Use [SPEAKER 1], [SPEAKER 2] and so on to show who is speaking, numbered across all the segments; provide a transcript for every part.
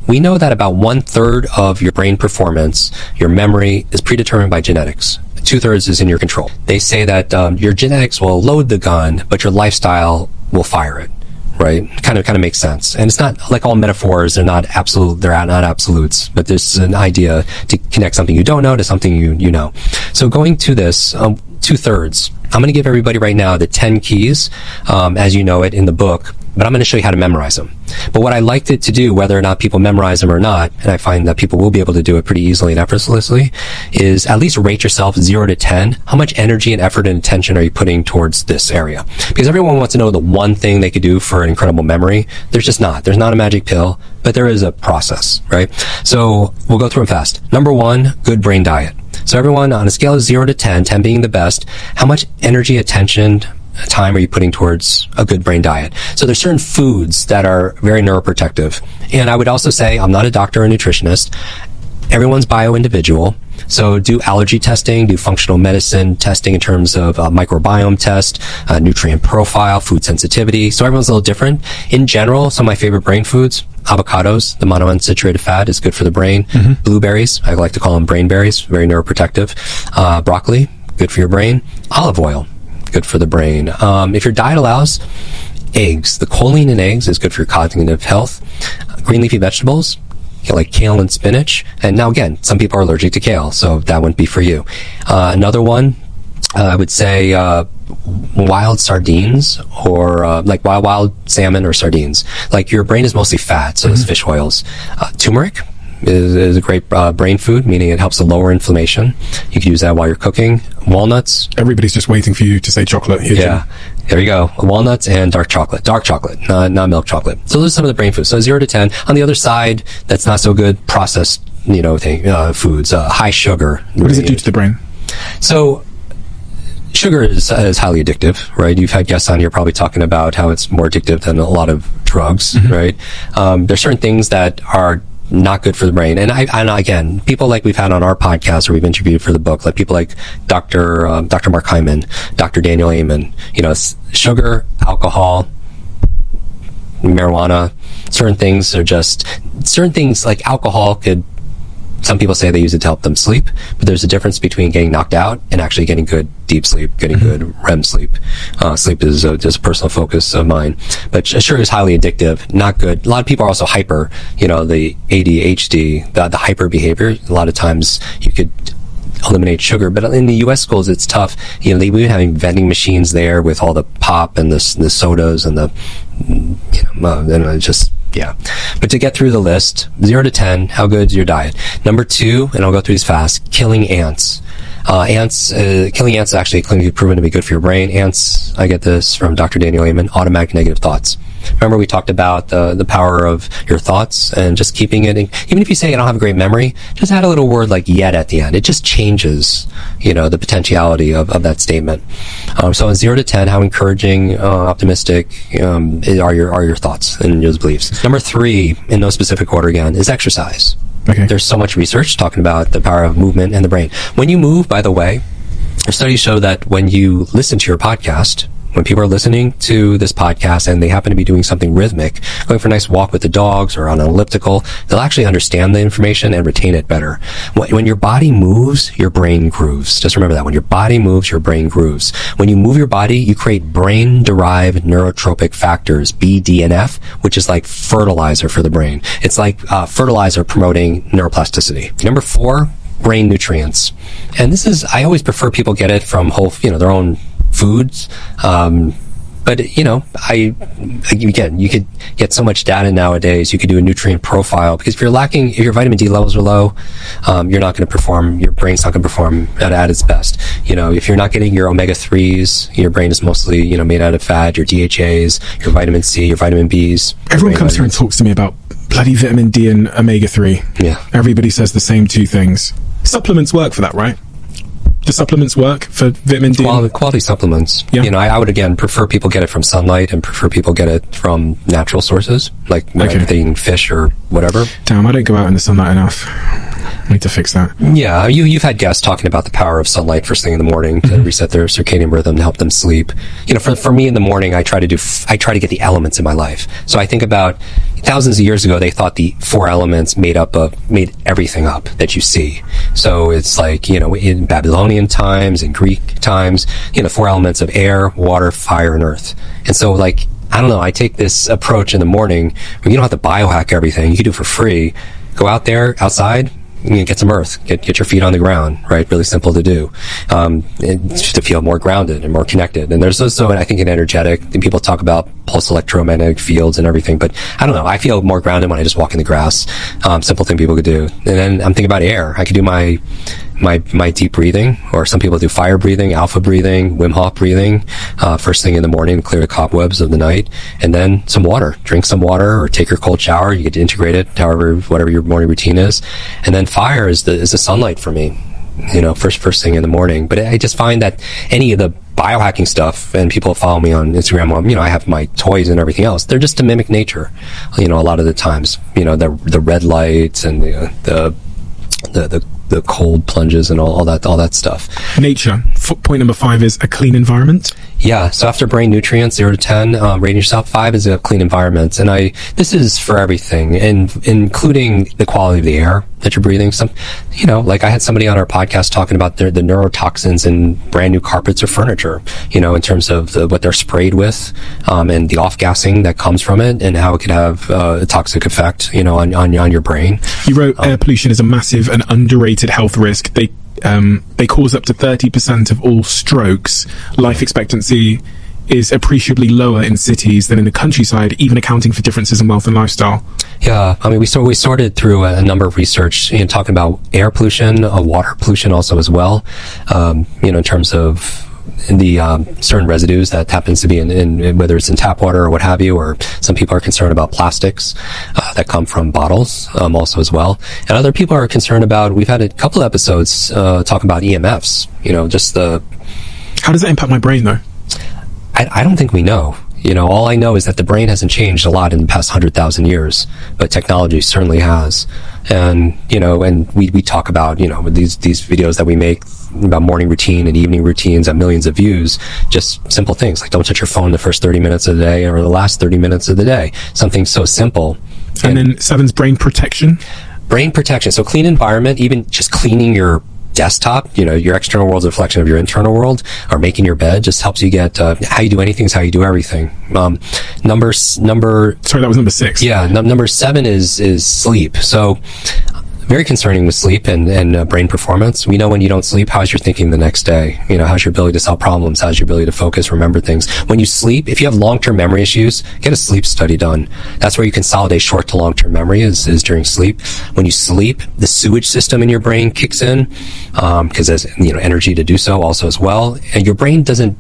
[SPEAKER 1] we know that about 1/3 of your brain performance, your memory, is predetermined by genetics. 2/3 is in your control. They say that your genetics will load the gun, but your lifestyle will fire it. Right? Kind of makes sense. And it's not like all metaphors, they're not not absolutes, but there's an idea to connect something you don't know to something you know. So going to this, 2/3, I'm going to give everybody right now the 10 keys, as you know it in the book, but I'm going to show you how to memorize them. But what I liked it to do, whether or not people memorize them or not, and I find that people will be able to do it pretty easily and effortlessly, is at least rate yourself 0 to 10. How much energy and effort and attention are you putting towards this area? Because everyone wants to know the one thing they could do for an incredible memory. There's just not. There's not a magic pill, but there is a process, right? So we'll go through them fast. Number 1, good brain diet. So everyone, on a scale of 0 to 10, 10 being the best, how much energy, attention, time are you putting towards a good brain diet? So there's certain foods that are very neuroprotective. And I would also say, I'm not a doctor or nutritionist. Everyone's bio-individual. So do allergy testing, do functional medicine testing in terms of microbiome test, nutrient profile, food sensitivity. So everyone's a little different. In general, some of my favorite brain foods, avocados, the monounsaturated fat is good for the brain. Mm-hmm. Blueberries, I like to call them brain berries, very neuroprotective. Broccoli, good for your brain. Olive oil, good for the brain. If your diet allows, eggs. The choline in eggs is good for your cognitive health. Green leafy vegetables, like kale and spinach. And now again, some people are allergic to kale, so that wouldn't be for you. Another one, I would say wild sardines, or like wild salmon or sardines. Like, your brain is mostly fat, so there's fish oils. Turmeric is a great brain food, meaning it helps to lower inflammation. You can use that while you're cooking. Walnuts.
[SPEAKER 2] Everybody's just waiting for you to say chocolate. Here,
[SPEAKER 1] yeah. Jim. There you go. Walnuts and dark chocolate. Dark chocolate, not milk chocolate. So those are some of the brain foods. So 0 to 10. On the other side, that's not so good. Processed, foods. High sugar.
[SPEAKER 2] What does it do to the brain?
[SPEAKER 1] So sugar is highly addictive, right? You've had guests on here probably talking about how it's more addictive than a lot of drugs, mm-hmm. right? There's certain things that are not good for the brain. And again, people like we've had on our podcast or we've interviewed for the book, like people like Dr. Mark Hyman, Dr. Daniel Amen, sugar, alcohol, marijuana, certain things like alcohol could, some people say they use it to help them sleep, but there's a difference between getting knocked out and actually getting good deep sleep, getting good REM sleep. Sleep is just a personal focus of mine. But sugar is highly addictive, not good. A lot of people are also hyper, the ADHD, the hyper behavior. A lot of times you could eliminate sugar, but in the U.S. schools it's tough. We've been having vending machines there with all the pop and the sodas and the, and it's just, yeah. But to get through the list, 0 to 10, how good is your diet? Number 2, and I'll go through these fast, killing ants. Killing ants is actually clinically proven to be good for your brain. Ants, I get this from Dr. Daniel Amen, automatic negative thoughts. Remember we talked about the power of your thoughts and just keeping it, even if you say I don't have a great memory, just add a little word like yet at the end. It just changes, the potentiality of that statement. So in 0 to 10, how encouraging, optimistic, are your thoughts and your beliefs? Number 3, in no specific order again, is exercise.
[SPEAKER 2] Okay.
[SPEAKER 1] There's so much research talking about the power of movement and the brain. When you move, by the way, studies show that when you listen to your podcast, when people are listening to this podcast and they happen to be doing something rhythmic, going for a nice walk with the dogs or on an elliptical, they'll actually understand the information and retain it better. When your body moves, your brain grooves. Just remember that. When your body moves, your brain grooves. When you move your body, you create brain-derived neurotropic factors, BDNF, which is like fertilizer for the brain. It's like fertilizer promoting neuroplasticity. Number 4, brain nutrients. And this is, I always prefer people get it from their own foods, but again, you could get so much data nowadays. You could do a nutrient profile, because if your vitamin D levels are low, you're not going to perform, your brain's not going to perform at its best. If you're not getting your omega-3s, your brain is mostly made out of fat, your DHAs, your vitamin C, your vitamin Bs.
[SPEAKER 2] Everyone comes here and talks to me about bloody vitamin D and omega-3.
[SPEAKER 1] Yeah.
[SPEAKER 2] Everybody says the same 2 things. Supplements work for that, right? Do supplements work for vitamin D?
[SPEAKER 1] Quality supplements.
[SPEAKER 2] Yeah.
[SPEAKER 1] I would again prefer people get it from sunlight and prefer people get it from natural sources, like eating fish or whatever.
[SPEAKER 2] Damn, I don't go out in the sunlight enough. Need to fix that.
[SPEAKER 1] Yeah, you've had guests talking about the power of sunlight first thing in the morning to reset their circadian rhythm to help them sleep. For me in the morning, I try to get the elements in my life. So I think about thousands of years ago, they thought the four elements made everything up that you see. So it's like, in Babylonian times and Greek times, four elements of air, water, fire, and earth. And so I don't know, I take this approach in the morning where you don't have to biohack everything. You can do it for free. Go out there, outside, get some earth, get your feet on the ground, right? Really simple to do, just to feel more grounded and more connected. And there's also, I think, an energetic, and people talk about pulse electromagnetic fields and everything, but I don't know, I feel more grounded when I just walk in the grass. Simple thing people could do. And then I'm thinking about air. I could do my deep breathing, or some people do fire breathing, alpha breathing, Wim Hof breathing, first thing in the morning to clear the cobwebs of the night. And then some water, drink some water, or take your cold shower. You get to integrate it, whatever your morning routine is. And then fire is the sunlight for me, first thing in the morning. But I just find that any of the biohacking stuff, and people follow me on Instagram, I have my toys and everything else. They're just to mimic nature, a lot of the times, the red lights and the cold plunges and all that stuff.
[SPEAKER 2] Nature. Point number 5 is a clean environment.
[SPEAKER 1] Yeah. So after brain nutrients, 0 to 10, rating yourself, 5 is a clean environment. And this is for everything, and including the quality of the air that you're breathing. I had somebody on our podcast talking about the neurotoxins in brand new carpets or furniture, in terms of what they're sprayed with, and the off-gassing that comes from it, and how it could have a toxic effect, on your brain.
[SPEAKER 2] You wrote air pollution is a massive and underrated health risk. They cause up to 30% of all strokes. Life expectancy is appreciably lower in cities than in the countryside, even accounting for differences in wealth and lifestyle.
[SPEAKER 1] Yeah, we sorted through a number of research, talking about air pollution, water pollution also as well, in terms of the certain residues that happens to be in whether it's in tap water or what have you, or some people are concerned about plastics that come from bottles also as well. And other people are concerned about, we've had a couple episodes talking about EMFs,
[SPEAKER 2] How does that impact my brain though?
[SPEAKER 1] I don't think we know. All I know is that the brain hasn't changed a lot in the past 100,000 years, but technology certainly has. And, and we talk about, these videos that we make about morning routine and evening routines, have millions of views, just simple things like don't touch your phone the first 30 minutes of the day or the last 30 minutes of the day. Something so simple.
[SPEAKER 2] And then 7's brain protection.
[SPEAKER 1] Brain protection. So clean environment, even just cleaning your desktop, your external world's a reflection of your internal world, or making your bed just helps you get, how you do anything is how you do everything. Sorry,
[SPEAKER 2] that was number 6.
[SPEAKER 1] Yeah. Number 7 is sleep. So very concerning with sleep and brain performance. We know when you don't sleep, how's your thinking the next day? How's your ability to solve problems? How's your ability to focus, remember things? When you sleep, if you have long-term memory issues, get a sleep study done. That's where you consolidate short to long-term memory is during sleep. When you sleep, the sewage system in your brain kicks in, because there's, energy to do so also as well. And your brain doesn't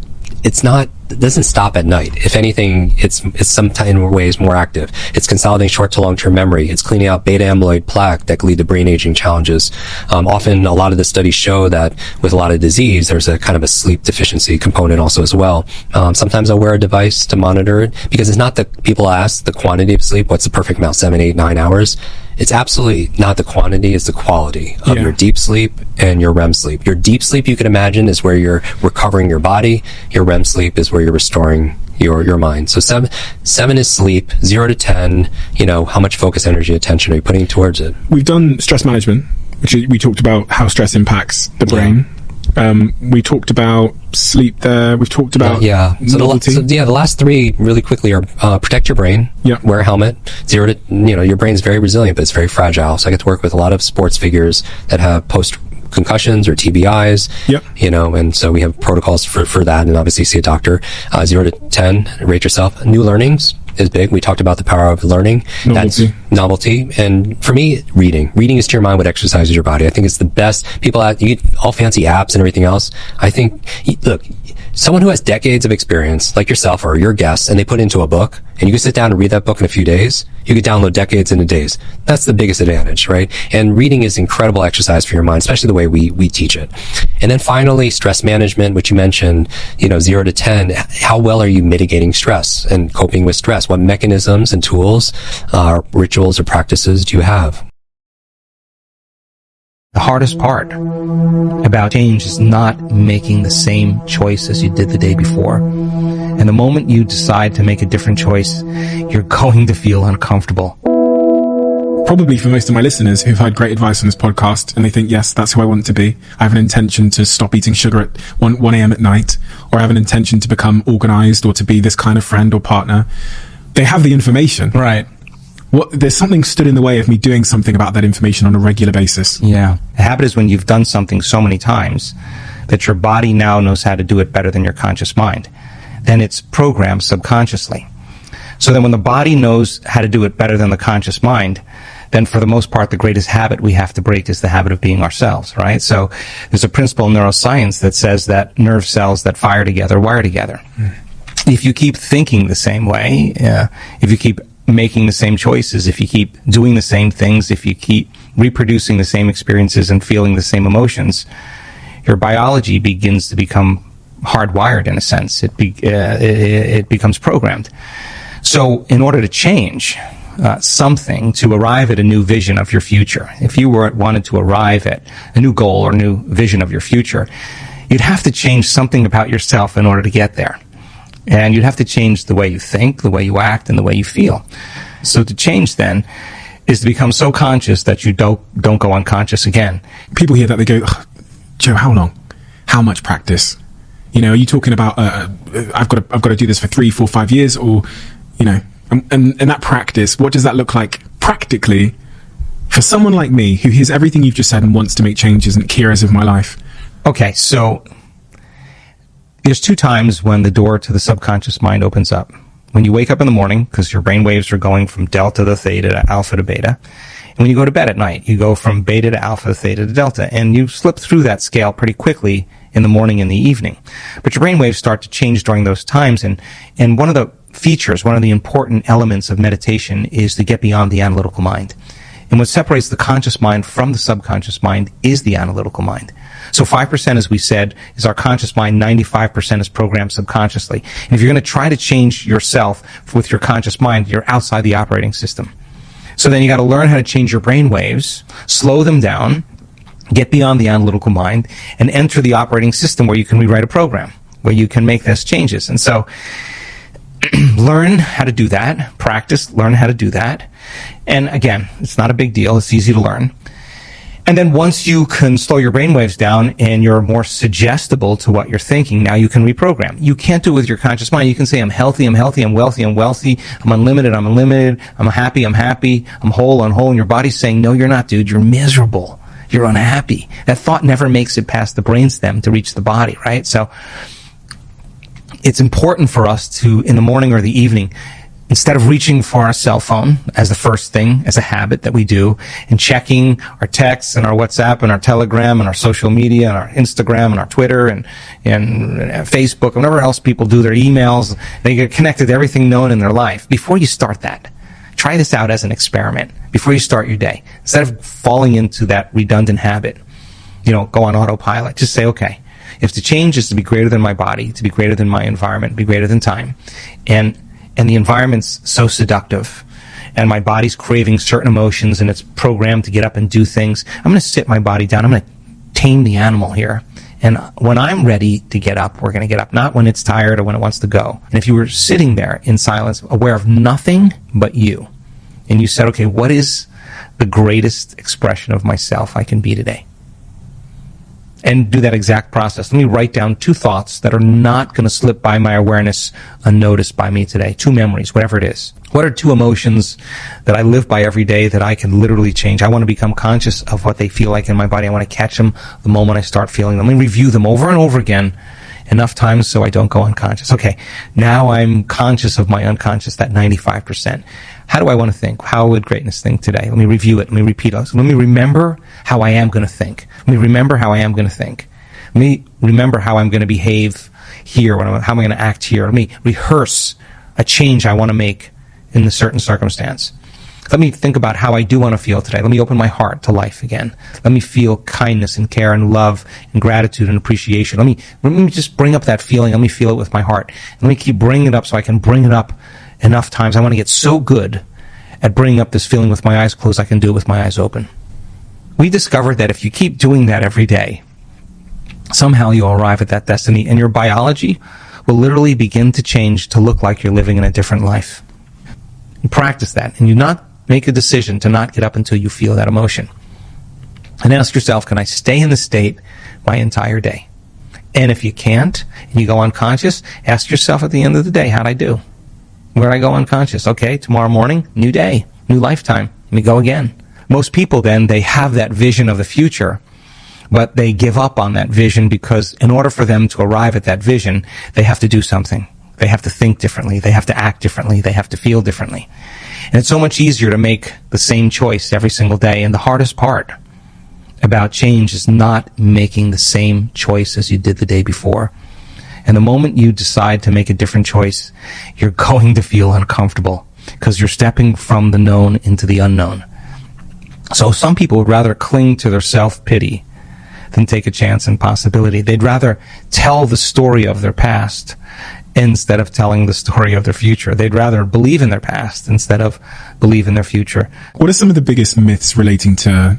[SPEAKER 1] stop at night. If anything, it's sometimes in ways more active. It's consolidating short to long-term memory. It's cleaning out beta amyloid plaque that can lead to brain aging challenges. Often, a lot of the studies show that with a lot of disease, there's a kind of a sleep deficiency component also as well. Sometimes I'll wear a device to monitor it, because it's not people ask the quantity of sleep. What's the perfect amount? 7, 8, 9 hours? It's absolutely not the quantity, it's the quality of your deep sleep and your REM sleep. Your deep sleep, you can imagine, is where you're recovering your body. Your REM sleep is where you're restoring your mind. So 7 is sleep. 0 to 10, how much focus, energy, attention are you putting towards it?
[SPEAKER 2] We've done stress management, which we talked about how stress impacts the brain. We talked about sleep there. We've talked about novelty.
[SPEAKER 1] The last 3 really quickly are protect your brain.
[SPEAKER 2] Yeah.
[SPEAKER 1] Wear a helmet. 0 to, your brain's very resilient, but it's very fragile. So I get to work with a lot of sports figures that have post concussions or TBIs.
[SPEAKER 2] Yep.
[SPEAKER 1] And so we have protocols for that, and obviously see a doctor. 0 to 10, rate yourself. New learnings is big. We talked about the power of learning.
[SPEAKER 2] Novelty.
[SPEAKER 1] That's novelty. And for me, reading is to your mind what exercises your body. I think it's the best. People you get all fancy apps and everything else. I think, look, someone who has decades of experience, like yourself or your guests, and they put it into a book, and you can sit down and read that book in a few days, you could download decades into days. That's the biggest advantage, right? And reading is incredible exercise for your mind, especially the way we teach it. And then finally, stress management, which you mentioned, 0 to 10, how well are you mitigating stress and coping with stress? What mechanisms and tools, rituals or practices do you have?
[SPEAKER 3] The hardest part about change is not making the same choice as you did the day before. And the moment you decide to make a different choice, you're going to feel uncomfortable.
[SPEAKER 2] Probably for most of my listeners who've heard great advice on this podcast and they think, yes, that's who I want to be. I have an intention to stop eating sugar at 1 a.m. at night, or I have an intention to become organized or to be this kind of friend or partner. They have the information.
[SPEAKER 3] Right.
[SPEAKER 2] There's something stood in the way of me doing something about that information on a regular basis.
[SPEAKER 3] Yeah. A habit is when you've done something so many times that your body now knows how to do it better than your conscious mind. Then it's programmed subconsciously. So then when the body knows how to do it better than the conscious mind, then for the most part, the greatest habit we have to break is the habit of being ourselves, right? So there's a principle in neuroscience that says that nerve cells that fire together wire together. If you keep thinking the same way, if you keep making the same choices, if you keep doing the same things, if you keep reproducing the same experiences and feeling the same emotions, your biology begins to become hardwired in a sense. It becomes programmed. So in order to change something, to arrive at a new vision of your future, if you wanted to arrive at a new goal or new vision of your future, you'd have to change something about yourself in order to get there. And you'd have to change the way you think, the way you act, and the way you feel. So to change then is to become so conscious that you don't go unconscious again.
[SPEAKER 2] People hear that, they go, Joe, how long? How much practice? You know, are you talking about, I've got to do this for 3, 4, 5 years, or, you know, and that practice, what does that look like practically for someone like me who hears everything you've just said and wants to make changes in key areas of my life?
[SPEAKER 3] Okay, so there's 2 times when the door to the subconscious mind opens up. When you wake up in the morning, because your brain waves are going from delta to theta to alpha to beta. And when you go to bed at night, you go from beta to alpha to theta to delta. And you slip through that scale pretty quickly in the morning and the evening. But your brain waves start to change during those times. And one of the features, one of the important elements of meditation is to get beyond the analytical mind. And what separates the conscious mind from the subconscious mind is the analytical mind. So 5%, as we said, is our conscious mind. 95% is programmed subconsciously. And if you're going to try to change yourself with your conscious mind, you're outside the operating system. So then you got to learn how to change your brain waves, slow them down, get beyond the analytical mind, and enter the operating system where you can rewrite a program, where you can make those changes. And so learn how to do that, practice, learn how to do that. And again, it's not a big deal. It's easy to learn. And then once you can slow your brainwaves down and you're more suggestible to what you're thinking, now you can reprogram. You can't do it with your conscious mind. You can say, I'm healthy, I'm wealthy, I'm wealthy, I'm unlimited, I'm happy, I'm whole, and your body's saying, no, you're not, dude, you're miserable, you're unhappy. That thought never makes it past the brainstem to reach the body, right? So it's important for us to, in the morning or the evening, instead of reaching for our cell phone as the first thing, as a habit that we do, and checking our texts and our WhatsApp and our Telegram and our social media and our Instagram and our Twitter and Facebook and whatever else people do, their emails, they get connected to everything known in their life. Before you start that, try this out as an experiment before you start your day. Instead of falling into that redundant habit, go on autopilot. Just say, okay, if the change is to be greater than my body, to be greater than my environment, be greater than time, and the environment's so seductive, and my body's craving certain emotions, and it's programmed to get up and do things, I'm going to sit my body down. I'm going to tame the animal here. And when I'm ready to get up, we're going to get up, not when it's tired or when it wants to go. And if you were sitting there in silence, aware of nothing but you, and you said, okay, what is the greatest expression of myself I can be today? And do that exact process. Let me write down 2 thoughts that are not going to slip by my awareness unnoticed by me today. 2 memories, whatever it is. What are 2 emotions that I live by every day that I can literally change? I want to become conscious of what they feel like in my body. I want to catch them the moment I start feeling them. Let me review them over and over again enough times so I don't go unconscious. Okay, now I'm conscious of my unconscious, that 95%. How do I want to think? How would greatness think today? Let me review it. Let me repeat it. So let me remember how I am going to think. Let me remember how I am going to think. Let me remember how I'm going to behave here. How am I going to act here? Let me rehearse a change I want to make in a certain circumstance. Let me think about how I do want to feel today. Let me open my heart to life again. Let me feel kindness and care and love and gratitude and appreciation. Let me just bring up that feeling. Let me feel it with my heart. Let me keep bringing it up so I can bring it up enough times. I want to get so good at bringing up this feeling with my eyes closed, I can do it with my eyes open. We discovered that if you keep doing that every day, somehow you'll arrive at that destiny, and your biology will literally begin to change to look like you're living in a different life. You practice that, and you not make a decision to not get up until you feel that emotion. And ask yourself, can I stay in this state my entire day? And if you can't, and you go unconscious, ask yourself at the end of the day, how'd I do? Where'd I go unconscious? Okay, tomorrow morning, new day, new lifetime. Let me go again. Most people then, they have that vision of the future, but they give up on that vision because in order for them to arrive at that vision, they have to do something. They have to think differently. They have to act differently. They have to feel differently. And it's so much easier to make the same choice every single day. And the hardest part about change is not making the same choice as you did the day before. And the moment you decide to make a different choice, you're going to feel uncomfortable because you're stepping from the known into the unknown. So some people would rather cling to their self-pity than take a chance and possibility. They'd rather tell the story of their past instead of telling the story of their future. They'd rather believe in their past instead of believe in their future.
[SPEAKER 2] What are some of the biggest myths relating to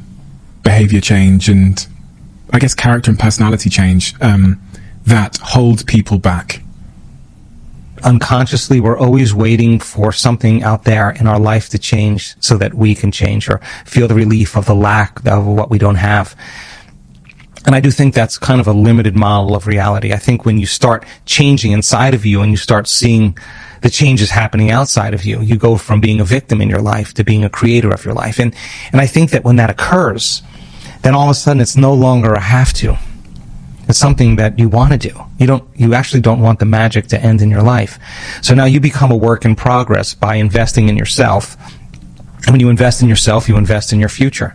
[SPEAKER 2] behavior change and, I guess, character and personality change that hold people back?
[SPEAKER 3] Unconsciously, we're always waiting for something out there in our life to change so that we can change or feel the relief of the lack of what we don't have. And I do think that's kind of a limited model of reality. I think when you start changing inside of you and you start seeing the changes happening outside of you, you go from being a victim in your life to being a creator of your life. And I think that when that occurs, then all of a sudden it's no longer a have to. It's something that you want to do. You actually don't want the magic to end in your life. So now you become a work in progress by investing in yourself. And when you invest in yourself, you invest in your future.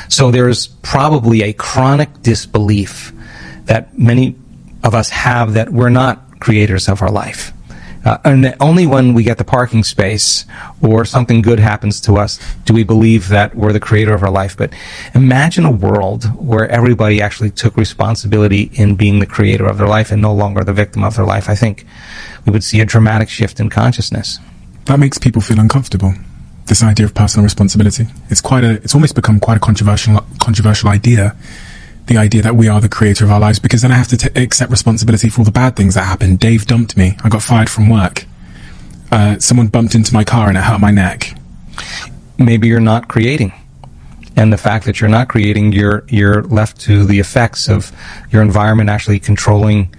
[SPEAKER 3] So there's probably a chronic disbelief that many of us have that we're not creators of our life. And only when we get the parking space or something good happens to us do we believe that we're the creator of our life. But imagine a world where everybody actually took responsibility in being the creator of their life and no longer the victim of their life. I think we would see a dramatic shift in consciousness.
[SPEAKER 2] That makes people feel uncomfortable. This idea of personal responsibility. It's almost become quite a controversial idea. The idea that we are the creator of our lives, because then I have to accept responsibility for all the bad things that happened. Dave dumped me. I got fired from work. Someone bumped into my car and it hurt my neck.
[SPEAKER 3] Maybe you're not creating. And the fact that you're not creating, you're left to the effects of your environment actually controlling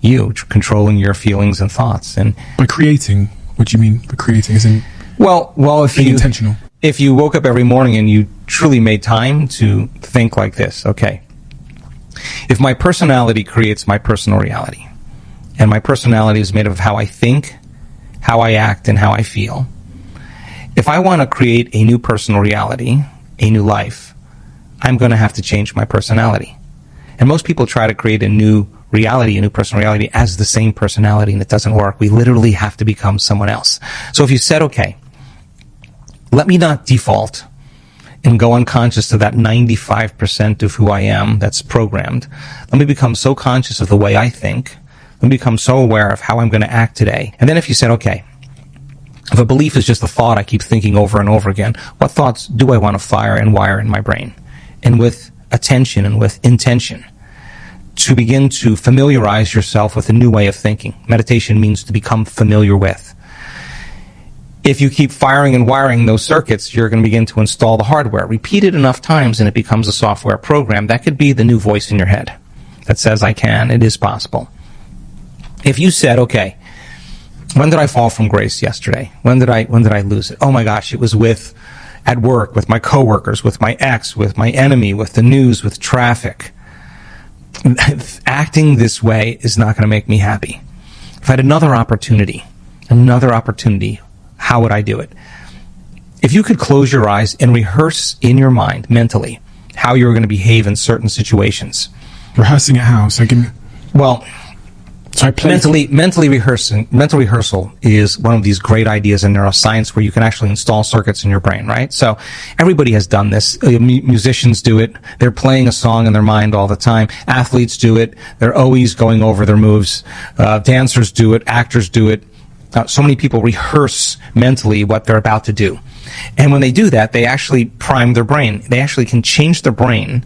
[SPEAKER 3] you, controlling your feelings and thoughts. And
[SPEAKER 2] by creating, what do you mean by creating? As in
[SPEAKER 3] well, if
[SPEAKER 2] being intentional.
[SPEAKER 3] If you woke up every morning and you truly made time to think like this, okay, if my personality creates my personal reality, and my personality is made up of how I think, how I act, and how I feel, if I want to create a new personal reality, a new life, I'm going to have to change my personality. And most people try to create a new reality, a new personal reality, as the same personality, and it doesn't work. We literally have to become someone else. So if you said, okay, let me not default and go unconscious to that 95% of who I am that's programmed. Let me become so conscious of the way I think. Let me become so aware of how I'm going to act today. And then if you said, okay, if a belief is just a thought I keep thinking over and over again, what thoughts do I want to fire and wire in my brain? And with attention and with intention, to begin to familiarize yourself with a new way of thinking. Meditation means to become familiar with. If you keep firing and wiring those circuits, you're going to begin to install the hardware. Repeat it enough times and it becomes a software program. That could be the new voice in your head that says, I can, it is possible. If you said, okay, when did I fall from grace yesterday? When did I lose it? Oh my gosh, it was at work, with my coworkers, with my ex, with my enemy, with the news, with traffic. Acting this way is not going to make me happy. If I had another opportunity, how would I do it? If you could close your eyes and rehearse in your mind, mentally, how you're going to behave in certain situations.
[SPEAKER 2] Rehearsing it how? So give me...
[SPEAKER 3] Well,
[SPEAKER 2] so I play...
[SPEAKER 3] mental rehearsal is one of these great ideas in neuroscience where you can actually install circuits in your brain, right? So everybody has done this. Musicians do it. They're playing a song in their mind all the time. Athletes do it. They're always going over their moves. Dancers do it. Actors do it. So many people rehearse mentally what they're about to do. And when they do that, they actually prime their brain. They actually can change their brain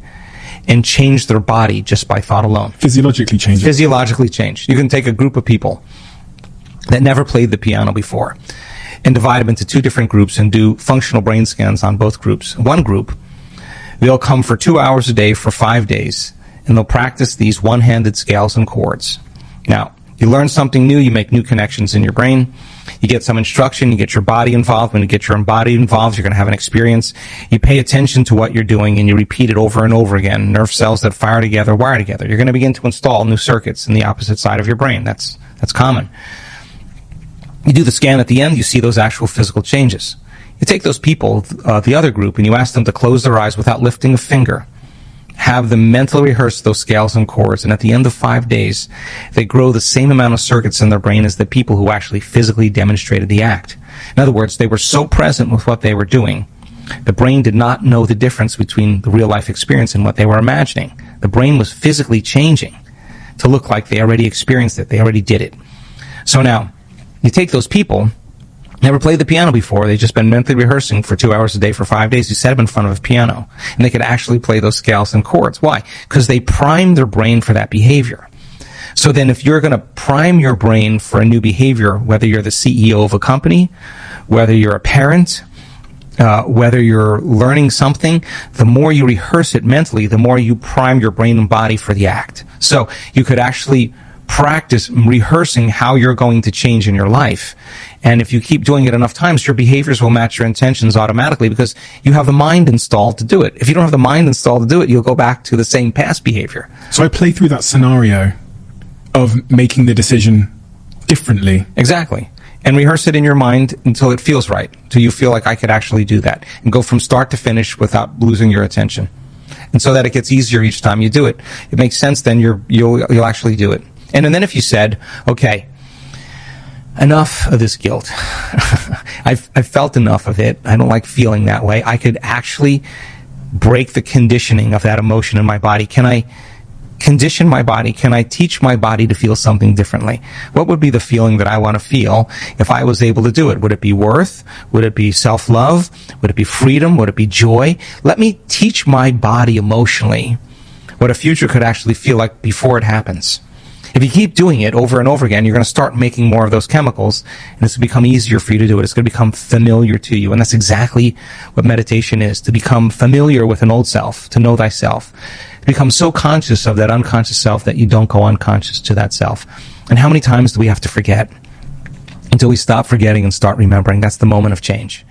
[SPEAKER 3] and change their body just by thought alone.
[SPEAKER 2] Physiologically change.
[SPEAKER 3] Physiologically change. You can take a group of people that never played the piano before and divide them into two different groups and do functional brain scans on both groups. One group, they'll come for 2 hours a day for 5 days, and they'll practice these one-handed scales and chords. Now, you learn something new, you make new connections in your brain, you get some instruction, you get your body involved. When you get your body involved, you're going to have an experience. You pay attention to what you're doing, and you repeat it over and over again. Nerve cells that fire together, wire together. You're going to begin to install new circuits in the opposite side of your brain. That's common. You do the scan at the end, you see those actual physical changes. You take those people, the other group, and you ask them to close their eyes without lifting a finger. Have them mentally rehearse those scales and chords, and at the end of 5 days, they grow the same amount of circuits in their brain as the people who actually physically demonstrated the act. In other words, they were so present with what they were doing, the brain did not know the difference between the real-life experience and what they were imagining. The brain was physically changing to look like they already experienced it, they already did it. So now, you take those people, never played the piano before, they've just been mentally rehearsing for 2 hours a day for 5 days. You set them in front of a piano, and they could actually play those scales and chords. Why? Because they primed their brain for that behavior. So then if you're going to prime your brain for a new behavior, whether you're the CEO of a company, whether you're a parent, whether you're learning something, the more you rehearse it mentally, the more you prime your brain and body for the act. So you could actually practice rehearsing how you're going to change in your life. And if you keep doing it enough times, your behaviors will match your intentions automatically because you have the mind installed to do it. If you don't have the mind installed to do it, you'll go back to the same past behavior.
[SPEAKER 2] So I play through that scenario of making the decision differently.
[SPEAKER 3] Exactly. And rehearse it in your mind until it feels right, until you feel like I could actually do that. And go from start to finish without losing your attention. And so that it gets easier each time you do it. It makes sense, then you'll actually do it. And then if you said, okay, enough of this guilt. I've felt enough of it. I don't like feeling that way. I could actually break the conditioning of that emotion in my body. Can I condition my body? Can I teach my body to feel something differently? What would be the feeling that I want to feel if I was able to do it? Would it be worth? Would it be self-love? Would it be freedom? Would it be joy? Let me teach my body emotionally what a future could actually feel like before it happens. If you keep doing it over and over again, you're going to start making more of those chemicals, and it's going to become easier for you to do it. It's going to become familiar to you, and that's exactly what meditation is, to become familiar with an old self, to know thyself, to become so conscious of that unconscious self that you don't go unconscious to that self. And how many times do we have to forget? Until we stop forgetting and start remembering. That's the moment of change.